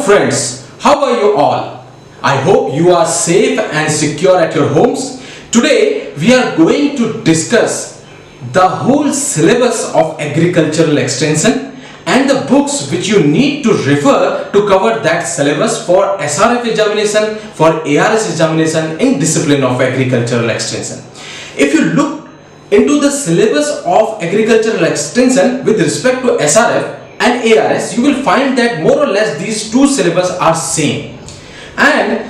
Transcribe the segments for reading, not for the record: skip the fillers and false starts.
friends, how are you all? I hope you are safe and secure at your homes. Today we are going to discuss the whole syllabus of agricultural extension and the books which you need to refer to cover that syllabus for SRF examination, for ARS examination in discipline of agricultural extension. If you look into the syllabus of agricultural extension with respect to SRF and ARS, you will find that more or less these two syllabus are same. And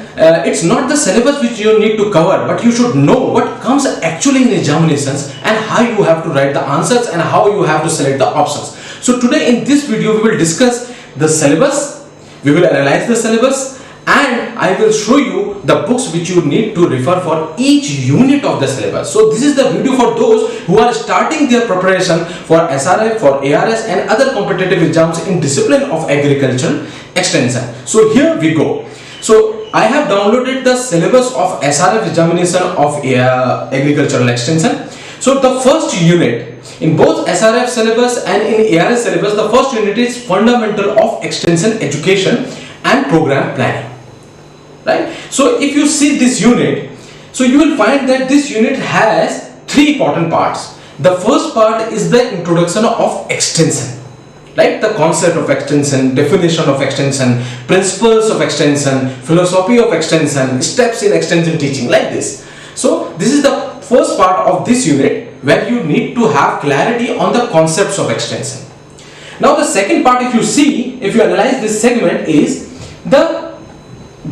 it's not the syllabus which you need to cover, but you should know what comes actually in examinations and how you have to write the answers and how you have to select the options. So today in this video we will discuss the syllabus, we will analyze the syllabus, and I will show you the books which you need to refer for each unit of the syllabus. So this is the video for those who are starting their preparation for SRF, for ARS and other competitive exams in discipline of agricultural extension. So here we go. So I have downloaded the syllabus of SRF examination of agricultural extension. So the first unit in both SRF syllabus and in ARS syllabus, the first unit is fundamental of extension education and program planning. Right? So if you see this unit, so you will find that this unit has three important parts. The first part is the introduction of extension, like the concept of extension, definition of extension, principles of extension, philosophy of extension, steps in extension teaching, like this. So this is the first part of this unit where you need to have clarity on the concepts of extension. Now the second part, if you analyze this segment, is the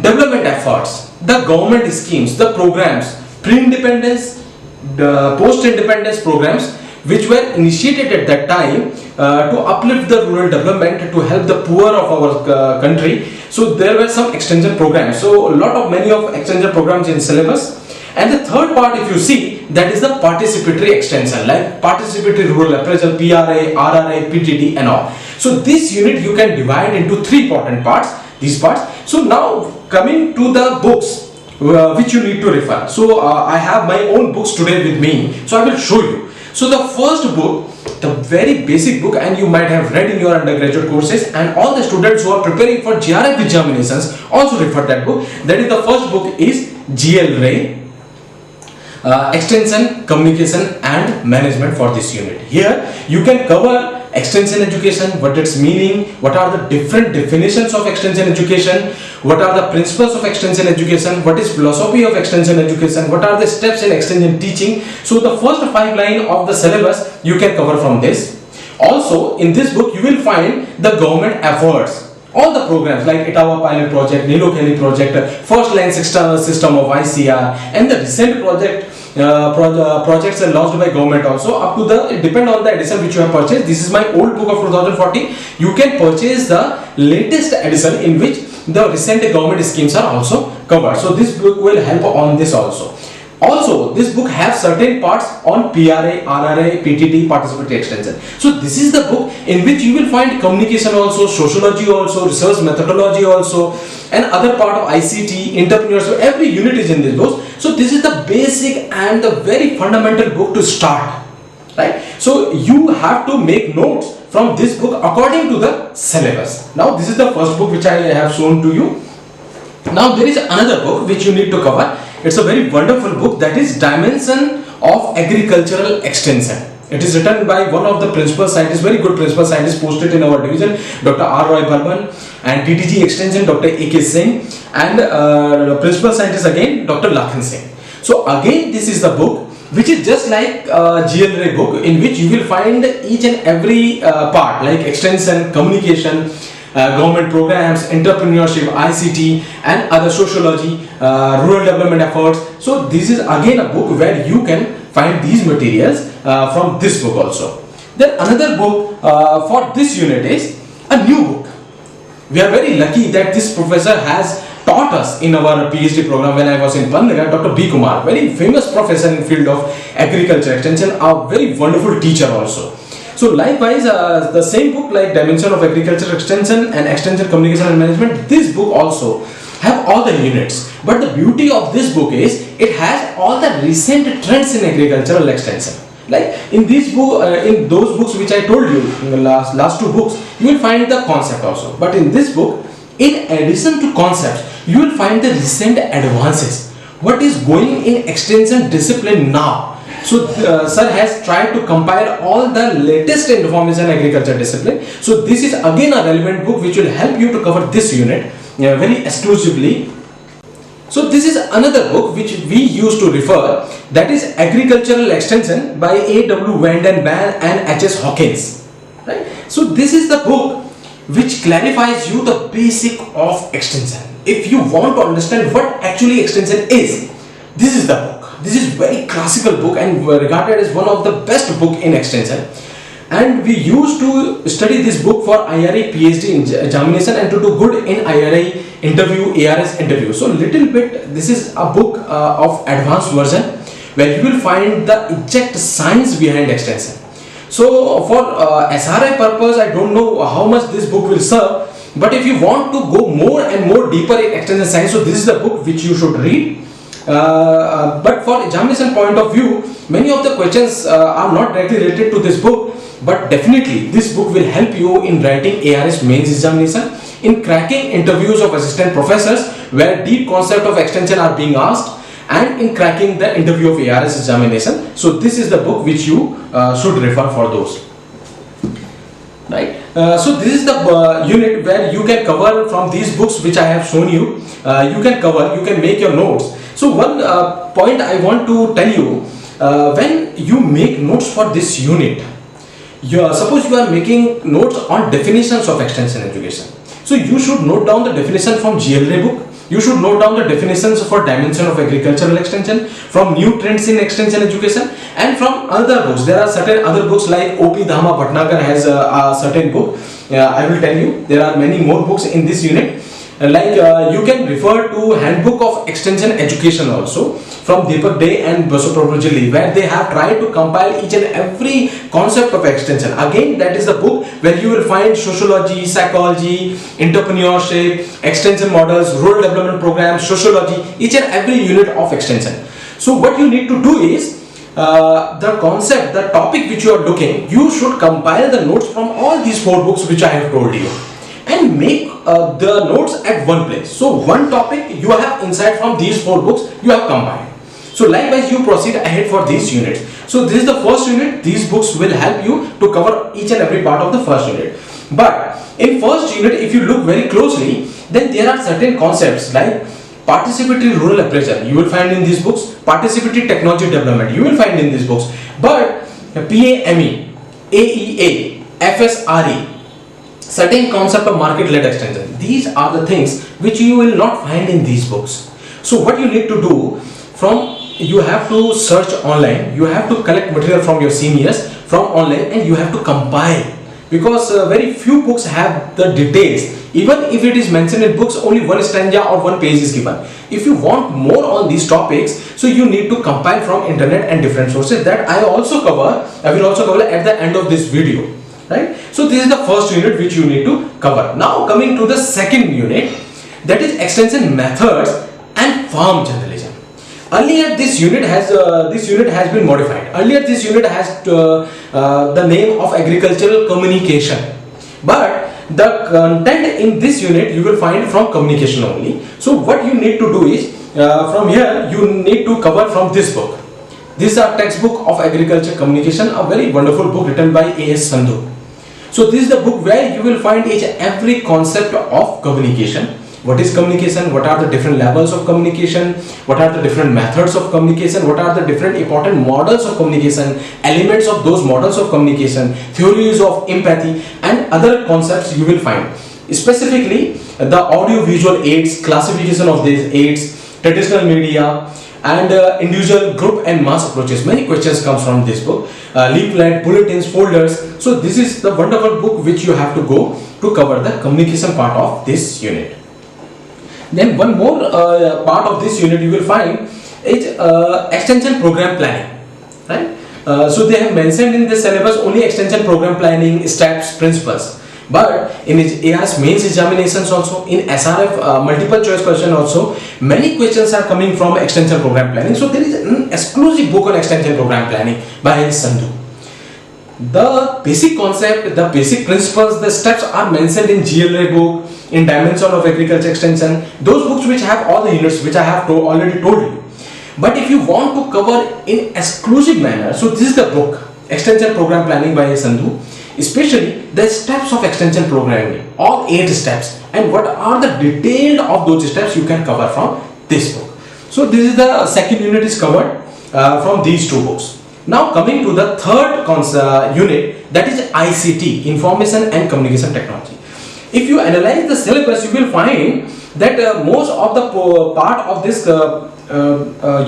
development efforts, the government schemes, the programs, pre-independence, the post-independence programs which were initiated at that time to uplift the rural development, to help the poor of our country. So there were some extension programs. So many of extension programs in syllabus. And the third part, if you see, that is the participatory extension, like participatory rural appraisal, PRA, RRA, PTD and all. So this unit you can divide into three important parts, these parts. So now coming to the books which you need to refer. So I have my own books today with me, so I will show you. So the first book, the very basic book, and you might have read in your undergraduate courses, and all the students who are preparing for JRF examinations also refer that book. That is, the first book is GL-RAY, Extension, Communication and Management for this unit. Here you can cover extension education, what its meaning, what are the different definitions of extension education, what are the principles of extension education, what is philosophy of extension education, what are the steps in extension teaching. So the first 5 lines of the syllabus you can cover from this. Also in this book you will find the government efforts, all the programs like Itawa pilot project, Nilo Kelly project, first line system of ICR, and the recent projects are launched by government also, up to the, it depend on the edition which you have purchased. This is my old book of 2014. You can purchase the latest edition in which the recent government schemes are also covered. So this book will help on this also. Also, this book has certain parts on PRA, RRA, PTT, participatory extension. So this is the book in which you will find communication also, sociology also, research methodology also, and other part of ICT, entrepreneurship. Every unit is in this book. So this is the basic and the very fundamental book to start. Right? So you have to make notes from this book according to the syllabus. Now this is the first book which I have shown to you. Now there is another book which you need to cover. It's a very wonderful book, that is Dimension of Agricultural Extension. It is written by one of the principal scientists, very good principal scientist posted in our division, Dr. R. Roy Burman, and TTG Extension, Dr. A.K. Singh, and principal scientist again, Dr. Lakhan Singh. So again this is the book which is just like GL-RAY book, in which you will find each and every part like extension, communication, government programs, entrepreneurship, ICT and other sociology, rural development efforts. So this is again a book where you can find these materials from this book also. Then another book for this unit is a new book. We are very lucky that this professor has taught us in our PhD program when I was in Pandnagar, Dr. B. Kumar, very famous professor in field of agriculture extension, a very wonderful teacher also. So likewise, the same book like Dimension of Agriculture Extension and Extension, Communication and Management, this book also have all the units. But the beauty of this book is it has all the recent trends in agricultural extension. Like in this book, in those books which I told you in the last two books, you will find the concept also. But in this book, In addition to concepts, you will find the recent advances. What is going in extension discipline now? So sir has tried to compile all the latest information agriculture discipline. So this is again a relevant book which will help you to cover this unit very exclusively. So this is another book which we used to refer, that is Agricultural Extension by A.W. Vanden and H.S. Hawkins. Right? So this is the book which clarifies you the basic of extension. If you want to understand what actually extension is, this is the book. This is very classical book and regarded as one of the best book in extension. And we used to study this book for IRA PhD examination and to do good in IRA interview, ARS interview. So little bit, this is a book of advanced version where you will find the exact science behind extension. So for SRI purpose, I don't know how much this book will serve, but if you want to go more and more deeper in extension science, so this is the book which you should read. But for examination point of view, many of the questions are not directly related to this book, but definitely this book will help you in writing ARS mains examination, in cracking interviews of assistant professors where deep concept of extension are being asked, and in cracking the interview of ARS examination. So this is the book which you should refer for those. Right. So this is the unit where you can cover from these books which I have shown you. You can cover, you can make your notes. So one point I want to tell you, when you make notes for this unit, suppose you are making notes on definitions of extension education. So you should note down the definition from GLA book. You should note down the definitions for dimension of agricultural extension, from new trends in extension education, and from other books. There are certain other books like O.P. Dhama Bhatnagar has a certain book. I will tell you, there are many more books in this unit. You can refer to Handbook of Extension Education also from Deepak Day and Basu-Prabhu, where they have tried to compile each and every concept of extension. Again, that is the book where you will find sociology, psychology, entrepreneurship, extension models, rural development programs, sociology, each and every unit of extension. So what you need to do is, the concept, the topic which you are looking, you should compile the notes from all these 4 books which I have told you, and make the notes at one place. So one topic you have inside from these 4 books you have combined. So likewise you proceed ahead for these units. So this is the first unit. These books will help you to cover each and every part of the first unit. But in first unit, if you look very closely, then there are certain concepts like participatory rural appraisal, you will find in these books. Participatory technology development, you will find in these books. But PAME, AEA, FSRE, certain concept of market-led extension, these are the things which you will not find in these books. So what you need to do, you have to search online, you have to collect material from your seniors from online, and you have to compile, because very few books have the details. Even if it is mentioned in books, only one stanza or one page is given. If you want more on these topics, so you need to compile from internet and different sources. That I will also cover at the end of this video. Right? So this is the first unit which you need to cover. Now coming to the second unit, that is extension methods and farm journalism. Earlier this unit has been modified. Earlier this unit has the name of agricultural communication, but the content in this unit you will find from communication only. So what you need to do is, from here you need to cover from this book. This is a textbook of agriculture communication, a very wonderful book written by A.S. Sandhu. So this is the book where you will find each and every concept of communication. What is communication? What are the different levels of communication? What are the different methods of communication? What are the different important models of communication? Elements of those models of communication, theories of empathy, and other concepts you will find. Specifically, the audio-visual aids, classification of these aids, traditional media, and individual, group, and mass approaches. Many questions comes from this book. Leaflet, bulletins, folders. So this is the wonderful book which you have to go to cover the communication part of this unit. Then one more part of this unit you will find is extension program planning. Right? So they have mentioned in the syllabus only extension program planning, steps, principles. But in ARS mains examinations also, in SRF multiple choice question also, many questions are coming from extension program planning. So there is an exclusive book on extension program planning by Sandhu. The basic concept, the basic principles, the steps are mentioned in GLA book, in Dimension of Agriculture Extension, those books which have all the units which I have already told you. But if you want to cover in exclusive manner, so this is the book, Extension Program Planning by Sandhu, especially the steps of extension programming, all 8 steps, and what are the detailed of those steps you can cover from this book. So this is the second unit is covered from these 2 books. Now coming to the third unit, that is ICT, Information and Communication Technology. If you analyze the syllabus, you will find that most of the part of this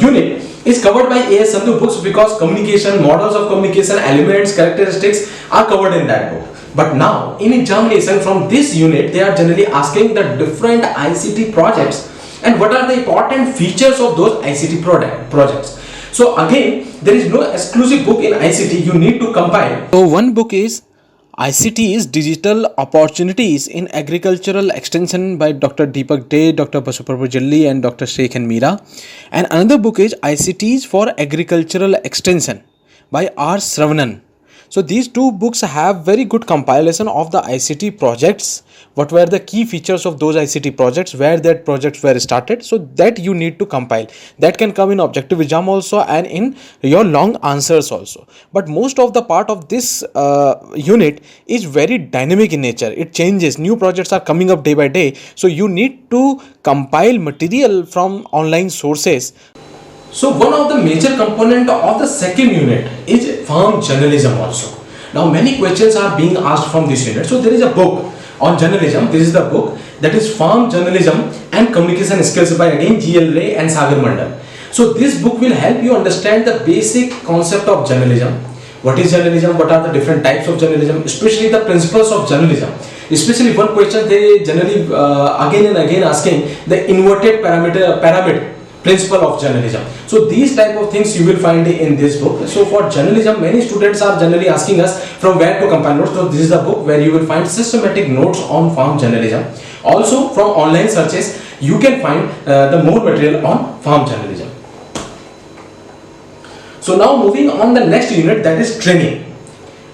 unit is covered by A.S. Sandhu books, because communication, models of communication, elements, characteristics are covered in that book. But now in examination from this unit, they are generally asking the different ICT projects and what are the important features of those ICT projects. So again, there is no exclusive book in ICT, you need to compile. So one book is ICT's Digital Opportunities in Agricultural Extension by Dr. Deepak Day, Dr. Basuprabhu Jalli and Dr. Sheikh and Meera. And another book is ICTs for Agricultural Extension by R. So these 2 books have very good compilation of the ICT projects, what were the key features of those ICT projects, where that projects were started, so that you need to compile. That can come in objective exam also and in your long answers also. But most of the part of this unit is very dynamic in nature. It changes, new projects are coming up day by day, so you need to compile material from online sources. So one of the major component of the second unit is farm journalism also. Now many questions are being asked from this unit. So there is a book on journalism. This is the book, that is Farm Journalism and Communication Skills by again G.L. Ray and Sagar Mandal. So this book will help you understand the basic concept of journalism. What is journalism? What are the different types of journalism? Especially the principles of journalism. Especially one question they generally again and again asking, the inverted pyramid principle of journalism. So these type of things you will find in this book. So for journalism, many students are generally asking us from where to compile notes. So this is the book where you will find systematic notes on farm journalism. Also from online searches, you can find the more material on farm journalism. So now moving on the next unit, that is training.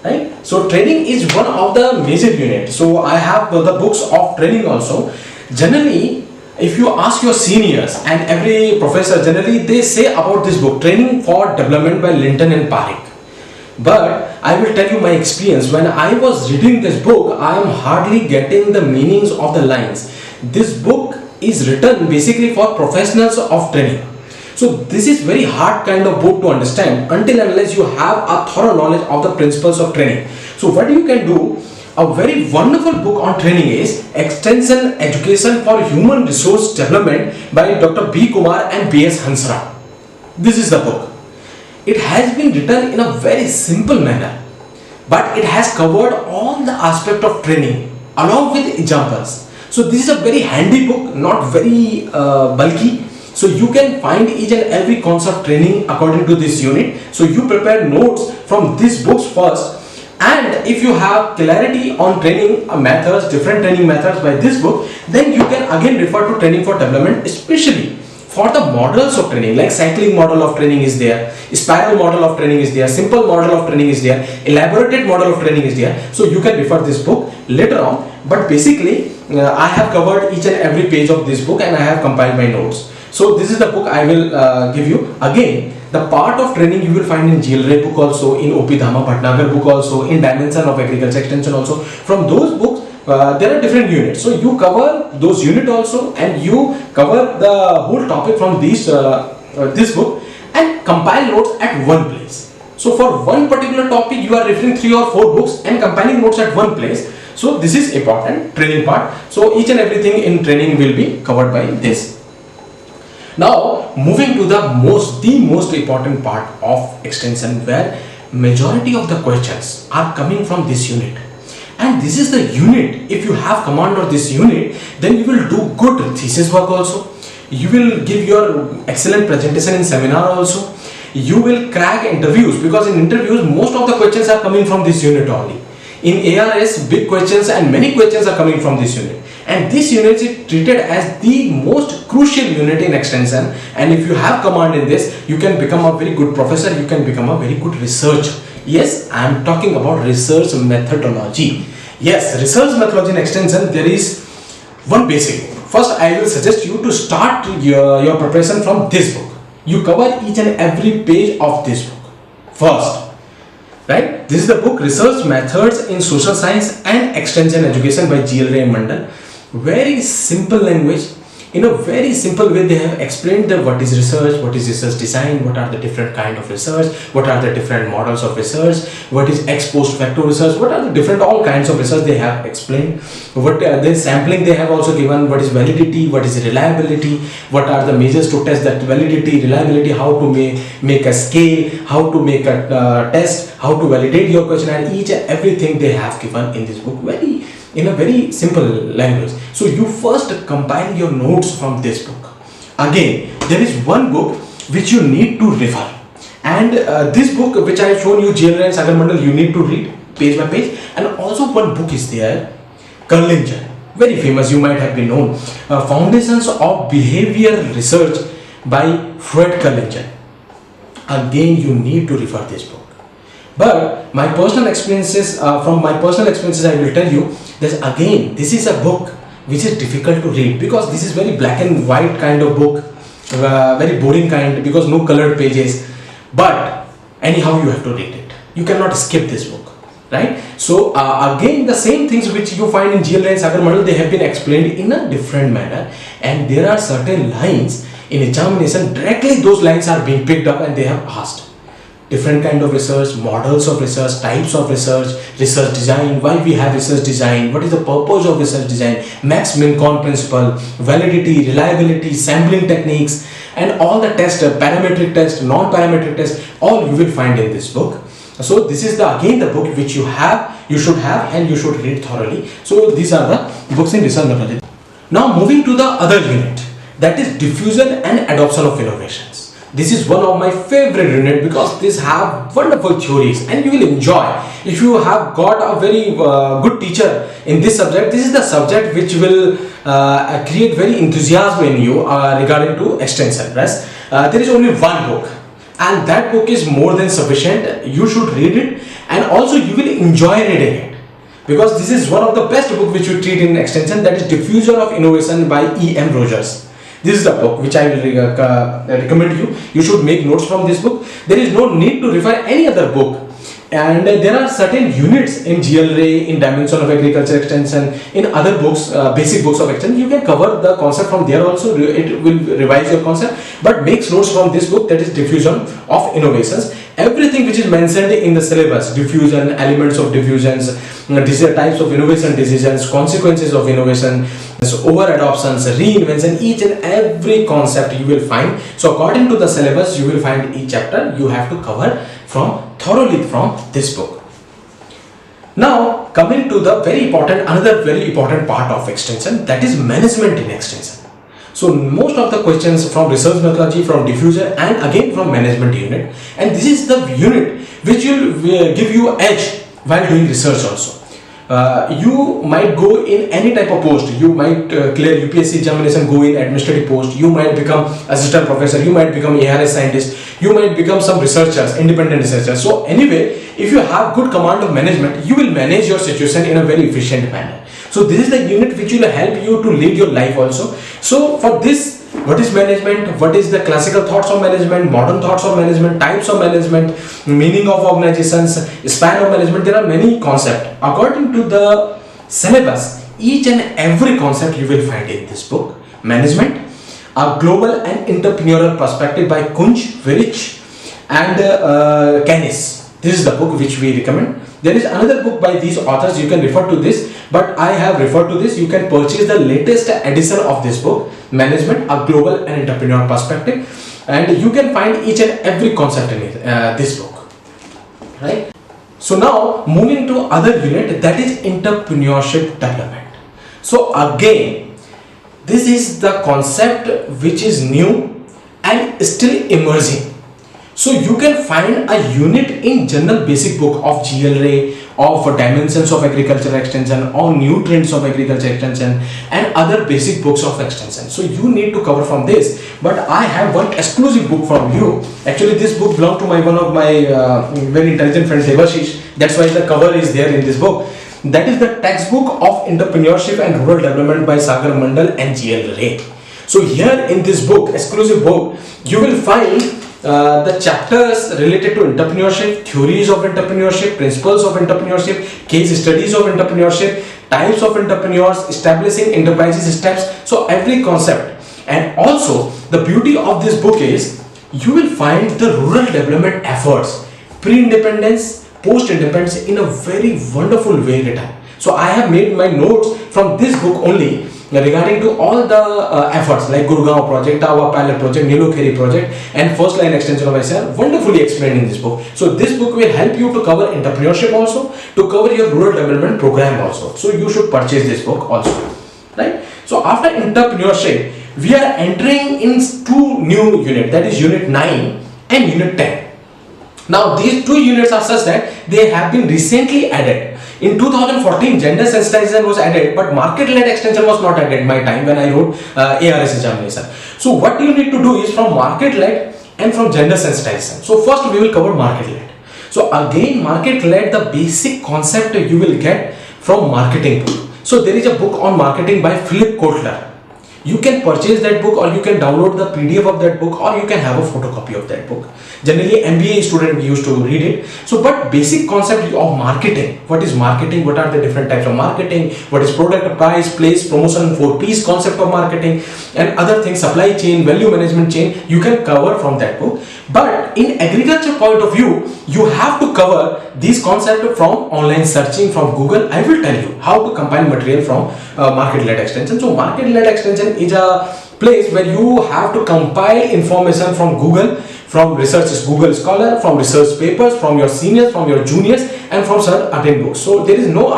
Right? So training is one of the major units. So I have the books of training also. Generally, if you ask your seniors and every professor, generally they say about this book, Training for Development by Linton and Parikh. But I will tell you my experience. When I was reading this book, I am hardly getting the meanings of the lines. This book is written basically for professionals of training. So this is very hard kind of book to understand until unless you have a thorough knowledge of the principles of training. So what you can do, a very wonderful book on training is Extension Education for Human Resource Development by Dr. B. Kumar and B.S. Hansra. This is the book. It has been written in a very simple manner, but it has covered all the aspect of training along with examples. So this is a very handy book, not very bulky. So you can find each and every concept training according to this unit. So you prepare notes from these books first. And if you have clarity on training methods, different training methods by this book, then you can again refer to Training for Development, especially for the models of training, like cycling model of training is there, spiral model of training is there, simple model of training is there, elaborated model of training is there. So you can refer this book later on. But basically, I have covered each and every page of this book and I have compiled my notes. So this is the book I will give you. Again, the part of training you will find in G.L. Ray book also, in O.P. Dhama Bhatnagar book also, in Dimension of Agriculture Extension also. From those books, there are different units. So you cover those units also and you cover the whole topic from this book and compile notes at one place. So for one particular topic, you are referring 3 or 4 books and compiling notes at one place. So this is important, training part. So each and everything in training will be covered by this. Now moving to the most important part of extension, where majority of the questions are coming from this unit. And this is the unit, if you have command of this unit, then you will do good thesis work also. You will give your excellent presentation in seminar also. You will crack interviews, because in interviews most of the questions are coming from this unit only. In ARS, big questions and many questions are coming from this unit. And this unit is treated as the most crucial unit in extension. And if you have command in this, you can become a very good professor, you can become a very good researcher. Yes, I am talking about research methodology. Yes, research methodology in extension, there is one basic book. First, I will suggest you to start your preparation from this book. You cover each and every page of this book first, right? This is the book Research Methods in Social Science and Extension Education by G.L. Ray Mandal. Very simple language. In a very simple way, they have explained what is research, what is research design, what are the different kind of research, what are the different models of research, what is ex post facto research, what are the different all kinds of research they have explained. What the sampling they have also given, what is validity, what is reliability, what are the measures to test that validity, reliability, how to make a scale, how to make a test, how to validate your questionnaire. Each and everything they have given in this book in a very simple language. So you first compile your notes from this book. Again, there is one book which you need to refer, and this book which I have shown you, G.L. Ray and Sagar Mandal, you need to read page by page. And also one book is there, Kurlinger, very famous, you might have been known, Foundations of Behavior Research by Fred Kurlinger. Again, you need to refer this book. But my personal experiences, from my personal experiences, I will tell you that again, this is a book which is difficult to read, because this is very black and white kind of book, very boring kind, because no colored pages. But anyhow, you have to read it. You cannot skip this book, right? So again, the same things which you find in G.L. Ray and Sagar Mandal, they have been explained in a different manner, and there are certain lines in examination, directly those lines are being picked up and they have asked. Different kind of research, models of research, types of research, research design, why we have research design, what is the purpose of research design, Max-Min-Con principle, validity, reliability, sampling techniques, and all the tests, parametric test, non-parametric test, all you will find in this book. So this is again the book which you should have and you should read thoroughly. So these are the books in research methodology. Now moving to the other unit, that is diffusion and adoption of innovations. This is one of my favorite unit, because these have wonderful theories and you will enjoy. If you have got a very good teacher in this subject, this is the subject which will create very enthusiasm in you regarding to extension. Right? There is only one book, and that book is more than sufficient. You should read it, and also you will enjoy reading it, because this is one of the best book which you treat in extension, that is Diffusion of Innovation by E.M. Rogers. This is the book which I will recommend you. You should make notes from this book. There is no need to refer any other book. And there are certain units in G.L. Ray, in Dimension of Agriculture Extension, in other books, basic books of extension. You can cover the concept from there also. It will revise your concept. But make notes from this book, that is Diffusion of Innovations. Everything which is mentioned in the syllabus, diffusion, elements of diffusions, types of innovation decisions, consequences of innovation, over adoptions, reinvention, each and every concept you will find. So according to the syllabus, you will find each chapter you have to cover thoroughly from this book. Now coming to the another very important part of extension, that is management in extension. So most of the questions from research methodology, from diffusion, and again from management unit, and this is the unit which will give you edge while doing research also. You might go in any type of post. You might clear UPSC examination, go in administrative post. You might become assistant professor. You might become ARS scientist. You might become some researchers, independent researchers. So anyway, if you have good command of management, you will manage your situation in a very efficient manner. So this is the unit which will help you to lead your life also. So for this, what is management? What is the classical thoughts of management, modern thoughts of management, types of management, meaning of organizations, span of management? There are many concepts. According to the syllabus, each and every concept you will find in this book. Management, a global and entrepreneurial perspective by Kunj, Virich, and Canis. This is the book which we recommend. There is another book by these authors, you can refer to this, but I have referred to this. You can purchase the latest edition of this book, Management, a Global and Entrepreneurial Perspective, and you can find each and every concept in this book, right? So now moving to other unit, that is entrepreneurship development. So again, this is the concept which is new and still emerging. So you can find a unit in general basic book of G.L. Ray, of Dimensions of Agriculture Extension, or Nutrients of Agriculture Extension, and other basic books of extension. So you need to cover from this. But I have one exclusive book from you. Actually, this book belonged to one of my very intelligent friends, Devashish. That's why the cover is there in this book. That is the textbook of entrepreneurship and rural development by Sagar Mandal and GL Ray. So here in this book, exclusive book, you will find the chapters related to entrepreneurship, theories of entrepreneurship, principles of entrepreneurship, case studies of entrepreneurship, types of entrepreneurs, establishing enterprises steps. So every concept. And also the beauty of this book is you will find the rural development efforts, pre-independence, post-independence in a very wonderful way written. So I have made my notes from this book only regarding to all the efforts like Gurgaon project, Tawa pilot project, Nilokheri project and first line extension of SRF, wonderfully explained in this book. So this book will help you to cover entrepreneurship also, to cover your rural development program also. So you should purchase this book also, right? So after entrepreneurship, we are entering in two new units, that is unit 9 and unit 10. Now these two units are such that they have been recently added. In 2014, gender sensitization was added, but market-led extension was not added my time when I wrote ARS examination. So what you need to do is from market-led and from gender sensitization. So first we will cover market-led. So again, market-led, the basic concept you will get from marketing book. So there is a book on marketing by Philip Kotler. You can purchase that book or you can download the PDF of that book or you can have a photocopy of that book. Generally MBA student used to read it. So but basic concept of marketing, what is marketing, what are the different types of marketing, what is product, price, place, promotion, 4Ps concept of marketing and other things, supply chain, value management chain, you can cover from that book. But in agriculture point of view, you have to cover these concepts from online searching from Google. I will tell you how to compile material from market-led extension. So market-led extension is a place where you have to compile information from Google, from research Google Scholar, from research papers, from your seniors, from your juniors and from certain books. So there is no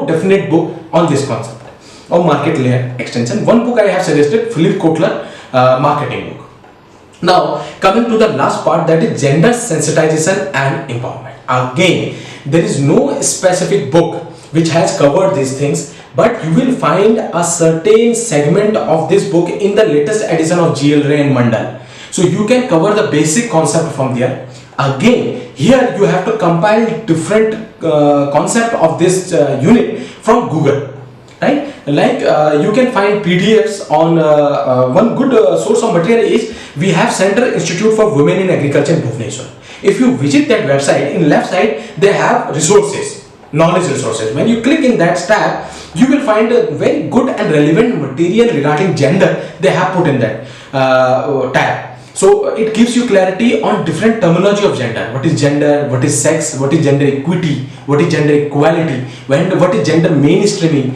definite book on this concept of market-led extension. One book I have suggested, Philip Kotler, marketing book. Now coming to the last part, that is gender sensitization and empowerment. Again, there is no specific book which has covered these things, but you will find a certain segment of this book in the latest edition of GL Ray and Mandal. So you can cover the basic concept from there. Again, here you have to compile different concept of this unit from Google, right? Like you can find PDFs on one good source of material is we have Center Institute for Women in Agriculture in Bhubaneswar. If you visit that website, in left side they have resources, knowledge resources. When you click in that tab, you will find a very good and relevant material regarding gender they have put in that tab. So it gives you clarity on different terminology of gender. What is gender, what is sex, what is gender equity, what is gender equality, what is gender mainstreaming,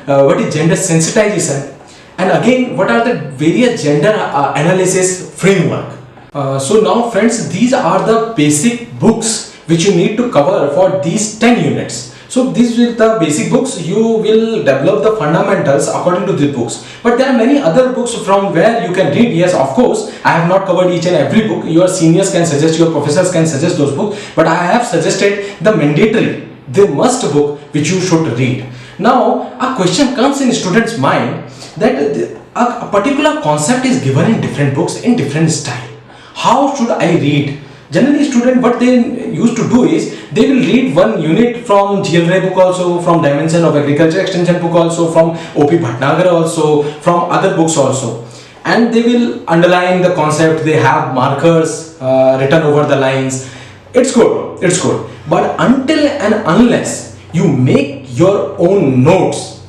what is gender sensitization, and again what are the various gender analysis framework. So now friends, these are the basic books which you need to cover for these 10 units. So these are the basic books. You will develop the fundamentals according to the books. But there are many other books from where you can read. Yes, of course, I have not covered each and every book. Your seniors can suggest, your professors can suggest those books. But I have suggested the mandatory, the must book which you should read. Now, a question comes in students' mind that a particular concept is given in different books in different style. How should I read? Generally, student, what they used to do is they will read one unit from GL Ray book also, from Dimension of Agriculture Extension book also, from OP Bhatnagar also, from other books also, and they will underline the concept. They have markers written over the lines. It's good, it's good. But until and unless you make your own notes,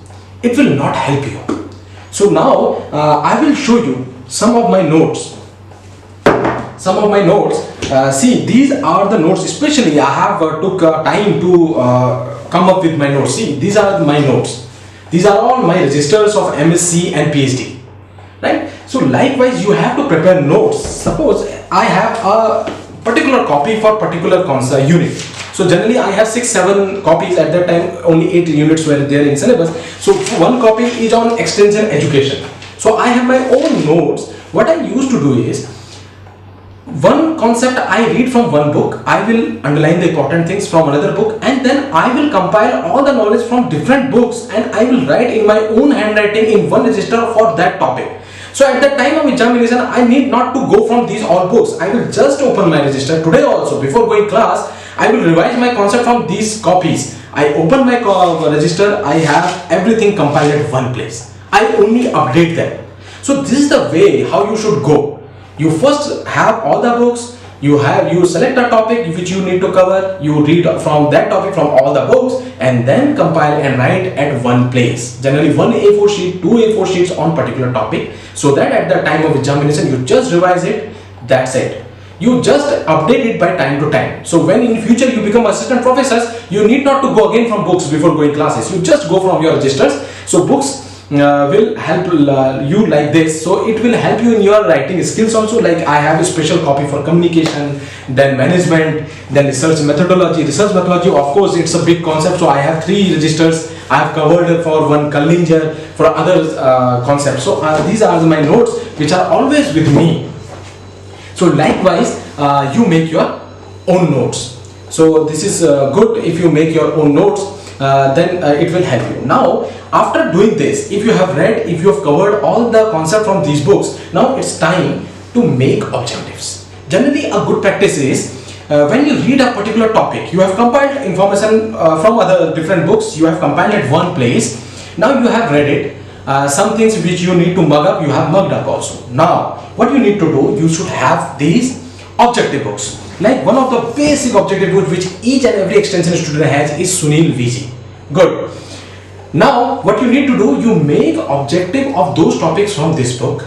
it will not help you. So now I will show you some of my notes. See, these are the notes. Especially I have took time to come up with my notes. See, these are my notes. These are all my registers of MSc and PhD, right? So likewise you have to prepare notes. Suppose I have a particular copy for particular unit. So generally I have 6-7 copies. At that time only 8 units were there in syllabus. So one copy is on extension education. So I have my own notes. What I used to do is, one concept I read from one book, I will underline the important things from another book, and then I will compile all the knowledge from different books and I will write in my own handwriting in one register for that topic. So at the time of examination, I need not to go from these all books. I will just open my register. Today also, before going class, I will revise my concept from these copies. I open my register, I have everything compiled at one place. I only update them. So this is the way how you should go. You first have all the books, you select a topic which you need to cover, you read from that topic from all the books, and then compile and write at one place. Generally one A4 sheet, two A4 sheets on particular topic, so that at the time of examination you just revise it, that's it. You just update it by time to time. So when in future you become assistant professors, you need not to go again from books before going classes. You just go from your registers. So books will help you like this. So it will help you in your writing skills also. Like I have a special copy for communication, then management, then research methodology. Research methodology, of course, it's a big concept. So I have 3 registers. I have covered for one Kallinger, for other concepts. So these are my notes which are always with me. So likewise, you make your own notes. So this is good if you make your own notes, then it will help you. Now, after doing this, if you have read, if you have covered all the concept from these books, now it's time to make objectives. Generally, a good practice is when you read a particular topic, you have compiled information from other different books, you have compiled at one place. Now you have read it. Some things which you need to mug up, you have mugged up also. Now, what you need to do, you should have these objective books. Like one of the basic objective books which each and every extension student has is Sunil VG. Good. Now, what you need to do, you make objective of those topics from this book.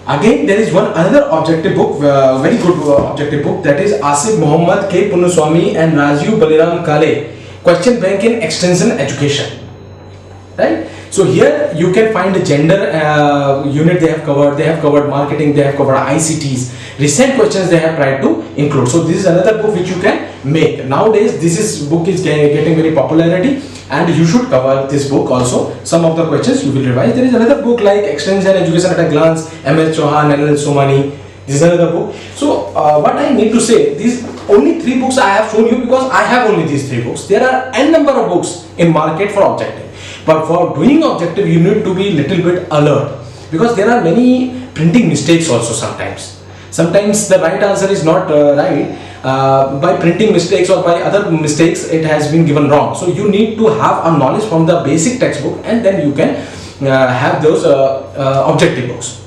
Again, there is one another objective book, very good objective book, that is Asif Muhammad K. Punuswamy and Rajiv Baliram Kale, Question Bank in Extension Education. Right? So here you can find the gender unit they have covered marketing, they have covered ICTs, recent questions they have tried to include. So this is another book which you can make. Nowadays this book is getting very popularity, and you should cover this book also. Some of the questions you will revise. There is another book like Extension Education at a Glance, M.S. Chauhan, N.L. Somani. This is another book. So what I need to say, these only 3 books I have shown you because I have only these 3 books. There are n number of books in market for objective. But for doing objective, you need to be little bit alert, because there are many printing mistakes also sometimes. Sometimes the right answer is not right. By printing mistakes or by other mistakes, it has been given wrong. So you need to have a knowledge from the basic textbook, and then you can have those objective books.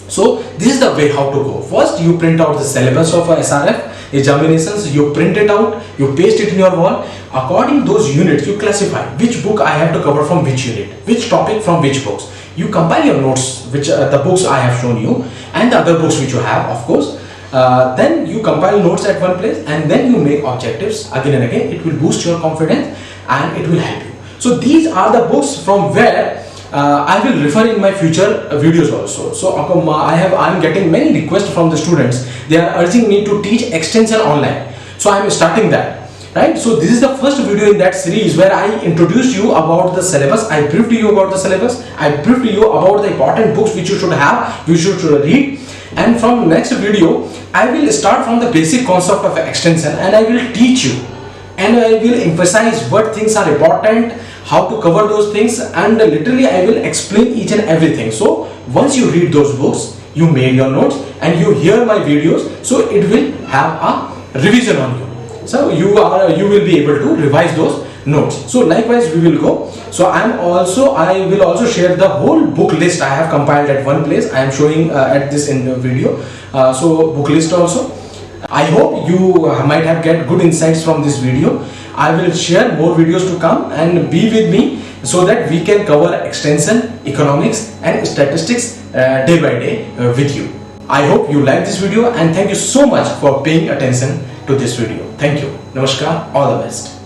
So this is the way how to go. First, you print out the syllabus of SRF examinations, you print it out, you paste it in your wall. According to those units, you classify which book I have to cover from which unit, which topic from which books. You compile your notes, which the books I have shown you, and the other books which you have, of course. Then you compile notes at one place, and then you make objectives again and again. It will boost your confidence and it will help you. So these are the books from where I will refer in my future videos also. So I'm getting many requests from the students. They are urging me to teach extension online. So I am starting that. Right? So this is the first video in that series where I introduced you about the syllabus. I briefed you about the syllabus. I briefed you about the important books which you should have, you should read. And from next video, I will start from the basic concept of extension, and I will teach you. And I will emphasize what things are important, how to cover those things, and literally I will explain each and everything. So once you read those books, you made your notes, and you hear my videos, so it will have a revision on you. So you will be able to revise those notes. So likewise we will go. So I will also share the whole book list I have compiled at one place. I am showing at this in the video. So book list also. I hope you might have get good insights from this video. I will share more videos to come, and be with me so that we can cover extension, economics and statistics day by day with you. I hope you like this video, and thank you so much for paying attention to this video. Thank you. Namaskar. All the best.